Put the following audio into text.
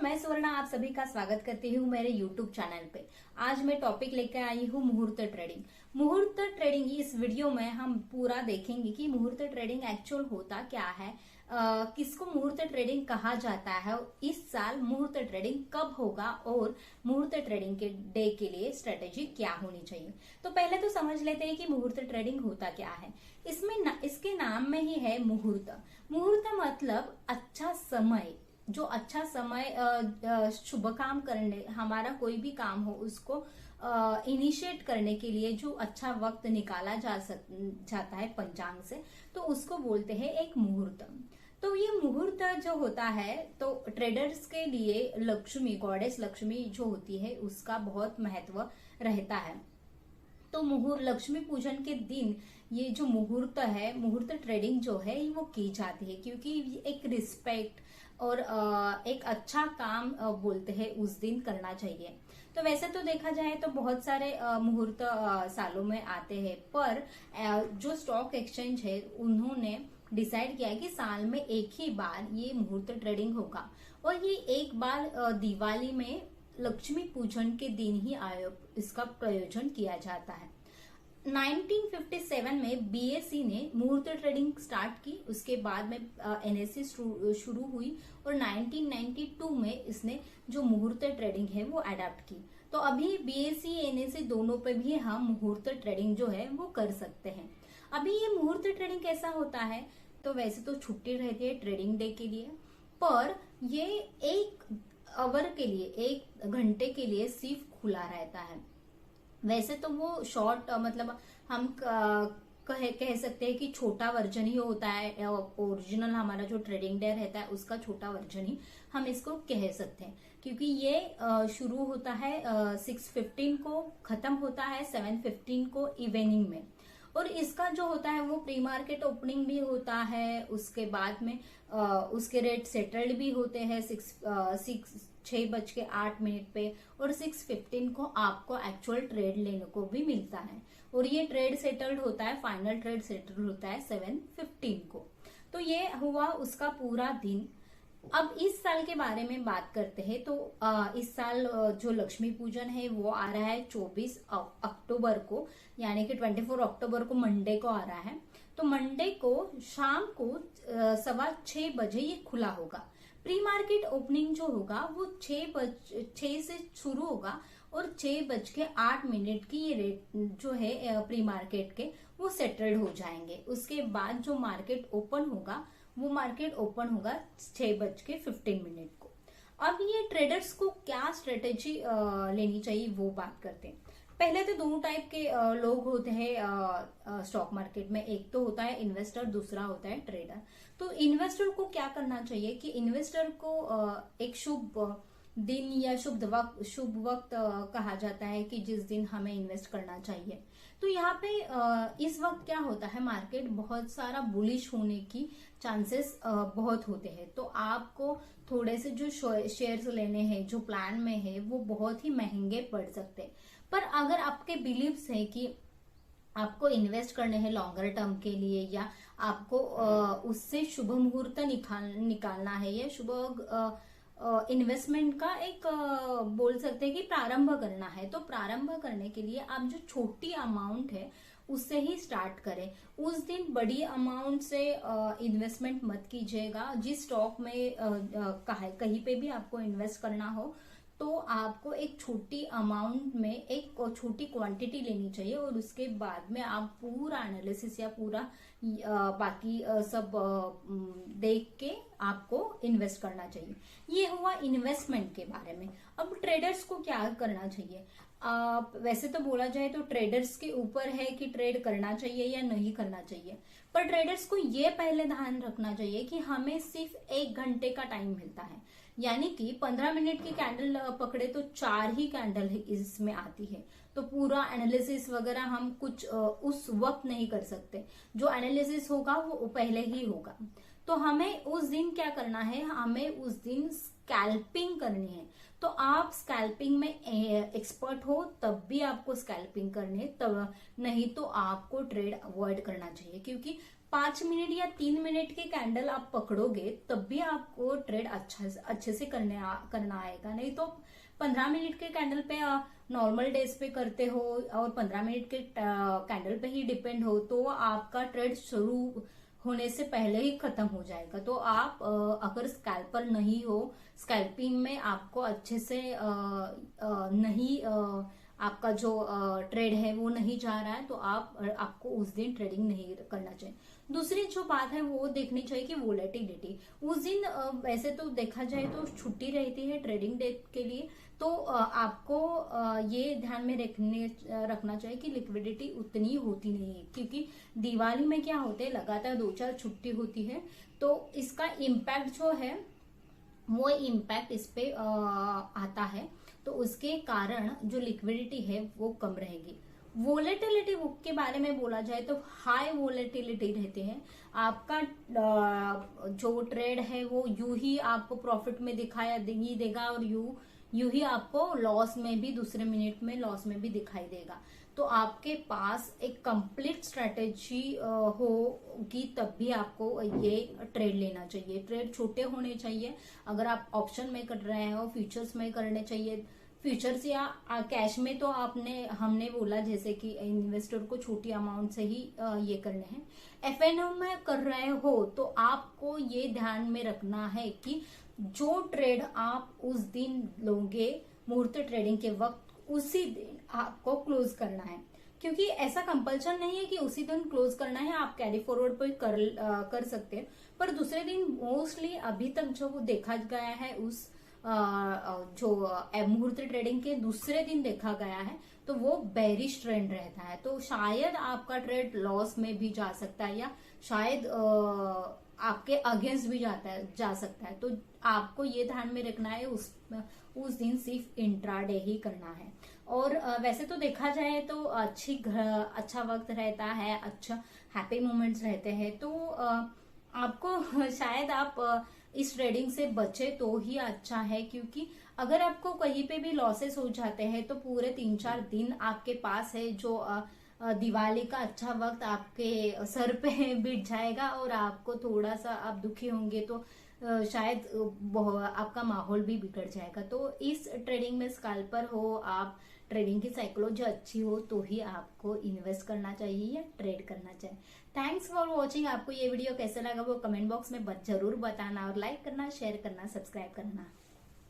मैं सुवर्णा आप सभी का स्वागत करती हूँ मेरे YouTube चैनल पे। आज मैं टॉपिक लेकर आई हूँ मुहूर्त ट्रेडिंग। मुहूर्त ट्रेडिंग इस वीडियो में हम पूरा देखेंगे कि मुहूर्त ट्रेडिंग एक्चुअल होता क्या है, किसको मुहूर्त ट्रेडिंग कहा जाता है, इस साल मुहूर्त ट्रेडिंग कब होगा और मुहूर्त ट्रेडिंग के डे के लिए स्ट्रेटेजी क्या होनी चाहिए। तो पहले तो समझ लेते हैं कि मुहूर्त ट्रेडिंग होता क्या है। इसके नाम में ही है मुहूर्त। मुहूर्त मतलब अच्छा समय, जो अच्छा समय शुभ काम करने, हमारा कोई भी काम हो उसको इनिशिएट करने के लिए जो अच्छा वक्त निकाला जाता है पंचांग से, तो उसको बोलते हैं एक मुहूर्त। तो ये मुहूर्त जो होता है तो ट्रेडर्स के लिए लक्ष्मी, गॉडेस लक्ष्मी जो होती है उसका बहुत महत्व रहता है। तो लक्ष्मी पूजन के दिन ये जो मुहूर्त है, मुहूर्त ट्रेडिंग जो है वो की जाती है, क्योंकि एक रिस्पेक्ट और एक अच्छा काम बोलते हैं उस दिन करना चाहिए। तो वैसे तो देखा जाए तो बहुत सारे मुहूर्त सालों में आते हैं, पर जो स्टॉक एक्सचेंज है उन्होंने डिसाइड किया है कि साल में एक ही बार ये मुहूर्त ट्रेडिंग होगा, और ये एक बार दिवाली में लक्ष्मी पूजन के दिन ही इसका प्रयोजन किया जाता है। 1957 में बीएसई ने मुहूर्त ट्रेडिंग स्टार्ट की, उसके बाद में एनएससी शुरू हुई और 1992 में इसने जो मुहूर्त ट्रेडिंग है वो अडेप्ट की। तो अभी बीएसई एनएससी दोनों पे भी हम मुहूर्त ट्रेडिंग जो है वो कर सकते हैं। अभी ये मुहूर्त ट्रेडिंग कैसा होता है, तो वैसे तो छुट्टी रहती है ट्रेडिंग डे के लिए, पर ये एक आवर के लिए, एक घंटे के लिए सिर्फ खुला रहता है। वैसे तो वो शॉर्ट मतलब हम कह सकते हैं कि छोटा वर्जन ही होता है, ओरिजिनल हमारा जो ट्रेडिंग डे रहता है उसका छोटा वर्जन ही हम इसको कह सकते हैं, क्योंकि ये शुरू होता है 6:15 को, खत्म होता है 7:15 को इवनिंग में। और इसका जो होता है वो प्री मार्केट ओपनिंग भी होता है, उसके बाद में उसके रेट सेटल्ड भी होते हैं 6:08 पे, और 6:15 को आपको एक्चुअल ट्रेड लेने को भी मिलता है, और ये ट्रेड सेटल्ड होता है, फाइनल ट्रेड सेटल्ड होता है 7:15 को। तो ये हुआ उसका पूरा दिन। अब इस साल के बारे में बात करते हैं, तो इस साल जो लक्ष्मी पूजन है वो आ रहा है 24 अक्टूबर को, यानी कि 24 अक्टूबर को मंडे को आ रहा है। तो मंडे को शाम को 6:15 बजे ये खुला होगा। प्री मार्केट ओपनिंग जो होगा वो 6 से शुरू होगा, और 6:08 की ये रेट जो है प्री मार्केट के वो सेटल्ड हो जाएंगे। उसके बाद जो मार्केट ओपन होगा वो मार्केट ओपन होगा 6:15 को। अब ये ट्रेडर्स को क्या स्ट्रेटेजी लेनी चाहिए वो बात करते हैं। पहले तो दोनों टाइप के लोग होते हैं स्टॉक मार्केट में, एक तो होता है इन्वेस्टर, दूसरा होता है ट्रेडर। तो इन्वेस्टर को क्या करना चाहिए कि इन्वेस्टर को एक शुभ दिन या शुभ वक्त कहा जाता है कि जिस दिन हमें इन्वेस्ट करना चाहिए। तो यहाँ पे इस वक्त क्या होता है, मार्केट बहुत सारा बुलिश होने की चांसेस बहुत होते हैं। तो आपको थोड़े से जो शेयर्स लेने हैं जो प्लान में है वो बहुत ही महंगे पड़ सकते हैं, पर अगर आपके बिलीव्स है कि आपको इन्वेस्ट करने हैं लॉन्गर टर्म के लिए, या आपको उससे शुभ मुहूर्त निकालना है, या शुभ इन्वेस्टमेंट का एक बोल सकते हैं कि प्रारंभ करना है, तो प्रारंभ करने के लिए आप जो छोटी अमाउंट है उससे ही स्टार्ट करें। उस दिन बड़ी अमाउंट से इन्वेस्टमेंट मत कीजिएगा। जिस स्टॉक में कहीं पे भी आपको इन्वेस्ट करना हो तो आपको एक छोटी अमाउंट में एक छोटी क्वांटिटी लेनी चाहिए, और उसके बाद में आप पूरा एनालिसिस या पूरा बाकी सब देख के आपको इन्वेस्ट करना चाहिए। ये हुआ इन्वेस्टमेंट के बारे में। अब ट्रेडर्स को क्या करना चाहिए? वैसे तो बोला जाए तो ट्रेडर्स के ऊपर है कि ट्रेड करना चाहिए या नहीं करना चाहिए, पर ट्रेडर्स को ये पहले ध्यान रखना चाहिए कि हमें सिर्फ 1 घंटे का टाइम मिलता है, यानी कि 15 मिनट की कैंडल पकड़े तो 4 ही कैंडल इसमें आती है। तो पूरा एनालिसिस वगैरह हम कुछ उस वक्त नहीं कर सकते, जो एनालिसिस होगा वो पहले ही होगा। तो हमें उस दिन क्या करना है, हमें उस दिन स्कैल्पिंग करनी है। तो आप स्कैल्पिंग में एक्सपर्ट हो तब भी आपको स्कैल्पिंग करनी है, तब नहीं तो आपको ट्रेड अवॉइड करना चाहिए, क्योंकि 5 मिनट या 3 मिनट के कैंडल आप पकड़ोगे तब भी आपको ट्रेड अच्छे से करना आएगा। नहीं तो 15 मिनट के कैंडल पे नॉर्मल डेज पे करते हो और 15 मिनट के कैंडल पे ही डिपेंड हो तो आपका ट्रेड शुरू होने से पहले ही खत्म हो जाएगा। तो आप अगर स्कैल्पर नहीं हो, स्कैल्पिंग में आपको अच्छे से नहीं आपका जो ट्रेड है वो नहीं जा रहा है तो आपको उस दिन ट्रेडिंग नहीं करना चाहिए। दूसरी जो बात है वो देखनी चाहिए कि वोलेटिलिटी उस दिन वैसे तो देखा जाए तो छुट्टी रहती है ट्रेडिंग डे के लिए, तो आपको ये ध्यान में रखना चाहिए कि लिक्विडिटी उतनी होती नहीं है, क्योंकि दिवाली में क्या होते हैं लगातार 2-4 छुट्टी होती है तो इसका इम्पैक्ट जो है वो इम्पैक्ट इस पे आता है, तो उसके कारण जो लिक्विडिटी है वो कम रहेगी। वोलेटिलिटी बुक के बारे में बोला जाए तो हाई वोलेटिलिटी रहते हैं। आपका जो ट्रेड है वो यूं ही आपको प्रॉफिट में दिखाया नहीं देगा और यूं ही आपको लॉस में भी दूसरे मिनट में लॉस में भी दिखाई देगा। तो आपके पास एक कंप्लीट स्ट्रेटेजी होगी तब भी आपको ये ट्रेड लेना चाहिए। ट्रेड छोटे होने चाहिए। अगर आप ऑप्शन में कर रहे हो, फ्यूचर्स में करने चाहिए। फ्यूचर्स या कैश में तो हमने बोला जैसे कि इन्वेस्टर को छोटी अमाउंट से ही ये करने हैं। एफएनओ में कर रहे हो तो आपको ये ध्यान में रखना है कि जो ट्रेड आप उस दिन लोगे मुहूर्त ट्रेडिंग के वक्त उसी दिन आपको क्लोज करना है, क्योंकि ऐसा कंपल्शन नहीं है कि उसी दिन क्लोज करना है। आप कैरी फॉरवर्ड पे कर सकते हैं, पर दूसरे दिन मोस्टली अभी तक जो देखा गया है उस जो मुहूर्त ट्रेडिंग के दूसरे दिन देखा गया है तो वो बेरिश ट्रेंड रहता है। तो शायद आपका ट्रेड लॉस में भी जा सकता है या शायद आपके अगेंस्ट भी जा सकता है। तो आपको ये ध्यान में रखना है उस दिन सिर्फ इंट्राडे ही करना है। और वैसे तो देखा जाए तो अच्छा वक्त रहता है, अच्छा हैप्पी मोमेंट्स रहते हैं। तो आपको शायद आप इस ट्रेडिंग से बचे तो ही अच्छा है, क्योंकि अगर आपको कहीं पे भी लॉसेस हो जाते हैं तो पूरे 3-4 दिन आपके पास है जो दिवाली का अच्छा वक्त आपके सर पे बीत जाएगा और आपको थोड़ा सा आप दुखी होंगे तो शायद आपका माहौल भी बिगड़ जाएगा। तो इस ट्रेडिंग में स्कैल्पर हो आप, ट्रेडिंग की साइकोलॉजी अच्छी हो तो ही आपको इन्वेस्ट करना चाहिए या ट्रेड करना चाहिए। Thanks for watching. आपको ये वीडियो कैसा लगा वो कमेंट बॉक्स में जरूर बताना और लाइक करना, शेयर करना, सब्सक्राइब करना।